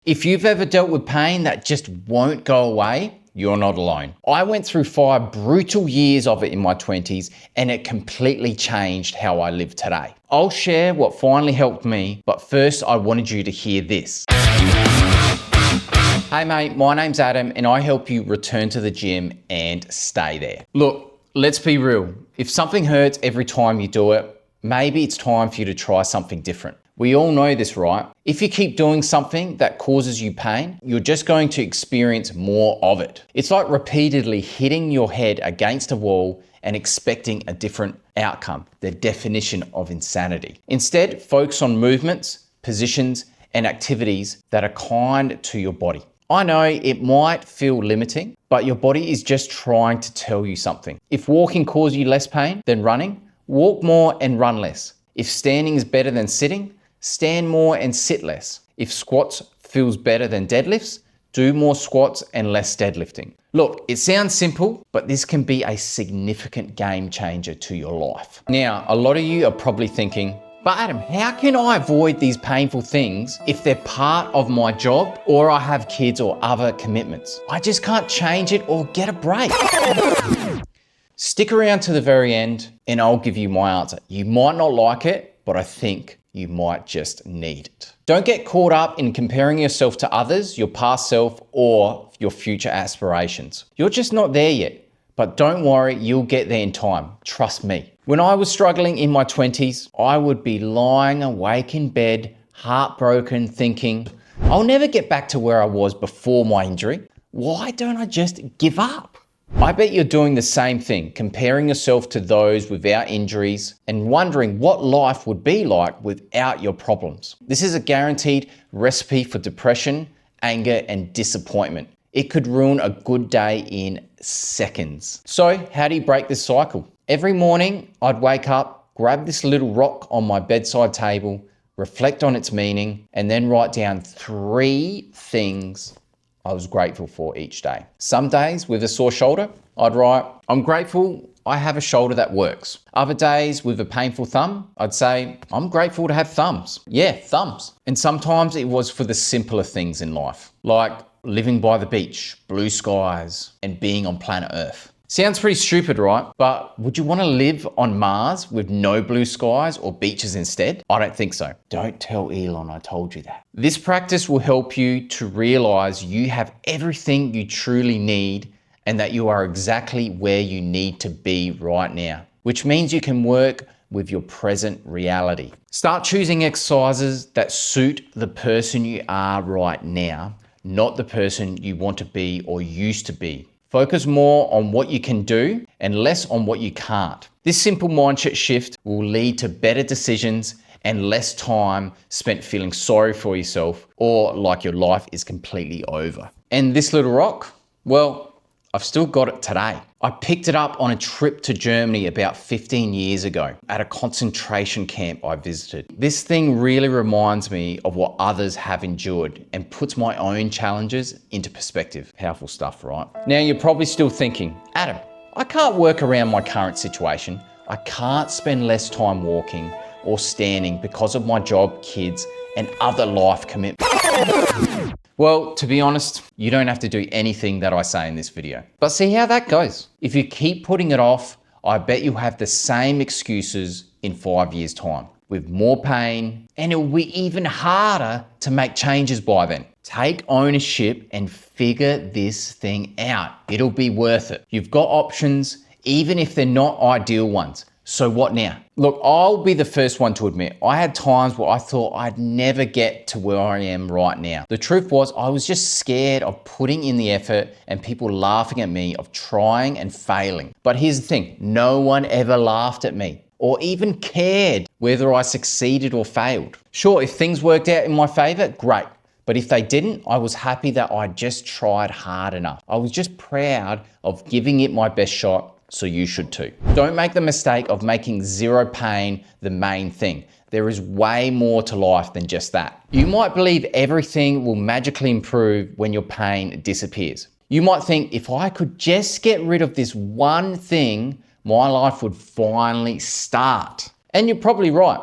If you've ever dealt with pain that just won't go away, you're not alone. I went through 5 brutal years of it in my 20s and it completely changed how I live today. I'll share what finally helped me, but first I wanted you to hear this. Hey mate, my name's Adam and I help you return to the gym and stay there. Look, let's be real. If something hurts every time you do it, maybe it's time for you to try something different. We all know this, right? If you keep doing something that causes you pain, you're just going to experience more of it. It's like repeatedly hitting your head against a wall and expecting a different outcome, the definition of insanity. Instead, focus on movements, positions, and activities that are kind to your body. I know it might feel limiting, but your body is just trying to tell you something. If walking causes you less pain than running, walk more and run less. If standing is better than sitting, stand more and sit less. If squats feels better than deadlifts, do more squats and less deadlifting. Look, it sounds simple, but this can be a significant game changer to your life. Now, a lot of you are probably thinking, but Adam, how can I avoid these painful things if they're part of my job or I have kids or other commitments? I just can't change it or get a break. Stick around to the very end and I'll give you my answer. You might not like it, but I think you might just need it. Don't get caught up in comparing yourself to others, your past self, or your future aspirations. You're just not there yet, but don't worry, you'll get there in time. Trust me. When I was struggling in my 20s, I would be lying awake in bed, heartbroken, thinking, I'll never get back to where I was before my injury. Why don't I just give up? I bet you're doing the same thing, comparing yourself to those without injuries and wondering what life would be like without your problems. This is a guaranteed recipe for depression, anger, and disappointment. It could ruin a good day in seconds. So, how do you break this cycle? Every morning, I'd wake up, grab this little rock on my bedside table, reflect on its meaning, and then write down 3 things I was grateful for each day. Some days with a sore shoulder, I'd write, I'm grateful I have a shoulder that works. Other days with a painful thumb, I'd say, I'm grateful to have thumbs. Yeah, thumbs. And sometimes it was for the simpler things in life, like living by the beach, blue skies, and being on planet Earth. Sounds pretty stupid, right? But would you want to live on Mars with no blue skies or beaches instead? I don't think so. Don't tell Elon I told you that. This practice will help you to realize you have everything you truly need and that you are exactly where you need to be right now, which means you can work with your present reality. Start choosing exercises that suit the person you are right now, not the person you want to be or used to be. Focus more on what you can do and less on what you can't. This simple mindset shift will lead to better decisions and less time spent feeling sorry for yourself or like your life is completely over. And this little rock, well, I've still got it today. I picked it up on a trip to Germany about 15 years ago at a concentration camp I visited. This thing really reminds me of what others have endured and puts my own challenges into perspective. Powerful stuff, right? Now you're probably still thinking, Adam, I can't work around my current situation. I can't spend less time walking or standing because of my job, kids, and other life commitments. Well, to be honest, you don't have to do anything that I say in this video. But see how that goes. If you keep putting it off, I bet you'll have the same excuses in 5 years' time, with more pain, and it will be even harder to make changes by then. Take ownership and figure this thing out. It'll be worth it. You've got options, even if they're not ideal ones. So what now? Look, I'll be the first one to admit, I had times where I thought I'd never get to where I am right now. The truth was, I was just scared of putting in the effort and people laughing at me of trying and failing. But here's the thing, no one ever laughed at me or even cared whether I succeeded or failed. Sure, if things worked out in my favor, great. But if they didn't, I was happy that I just tried hard enough. I was just proud of giving it my best shot. So you should too. Don't make the mistake of making zero pain the main thing. There is way more to life than just that. You might believe everything will magically improve when your pain disappears. You might think, if I could just get rid of this one thing, my life would finally start. And you're probably right.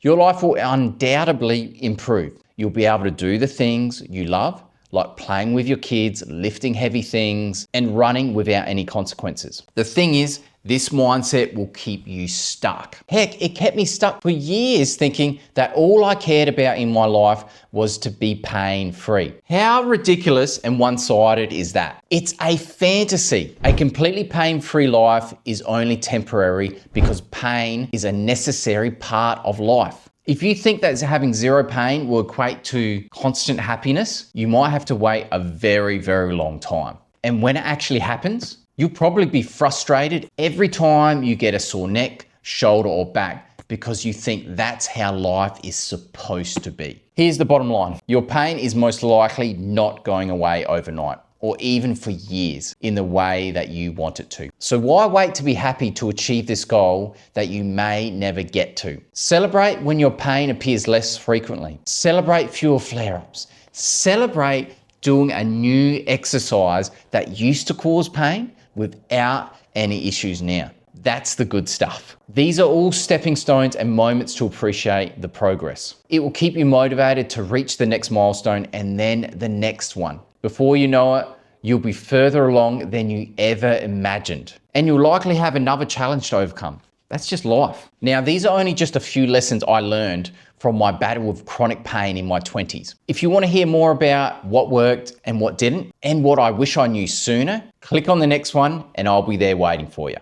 Your life will undoubtedly improve. You'll be able to do the things you love, like playing with your kids, lifting heavy things, and running without any consequences. The thing is, this mindset will keep you stuck. Heck, it kept me stuck for years thinking that all I cared about in my life was to be pain-free. How ridiculous and one-sided is that? It's a fantasy. A completely pain-free life is only temporary because pain is a necessary part of life. If you think that having zero pain will equate to constant happiness, you might have to wait a very, very long time. And when it actually happens, you'll probably be frustrated every time you get a sore neck, shoulder, or back because you think that's how life is supposed to be. Here's the bottom line. Your pain is most likely not going away overnight or even for years in the way that you want it to. So why wait to be happy to achieve this goal that you may never get to? Celebrate when your pain appears less frequently. Celebrate fewer flare-ups. Celebrate doing a new exercise that used to cause pain without any issues now. That's the good stuff. These are all stepping stones and moments to appreciate the progress. It will keep you motivated to reach the next milestone and then the next one. Before you know it, you'll be further along than you ever imagined. And you'll likely have another challenge to overcome. That's just life. Now, these are only just a few lessons I learned from my battle with chronic pain in my 20s. If you want to hear more about what worked and what didn't, and what I wish I knew sooner, click on the next one and I'll be there waiting for you.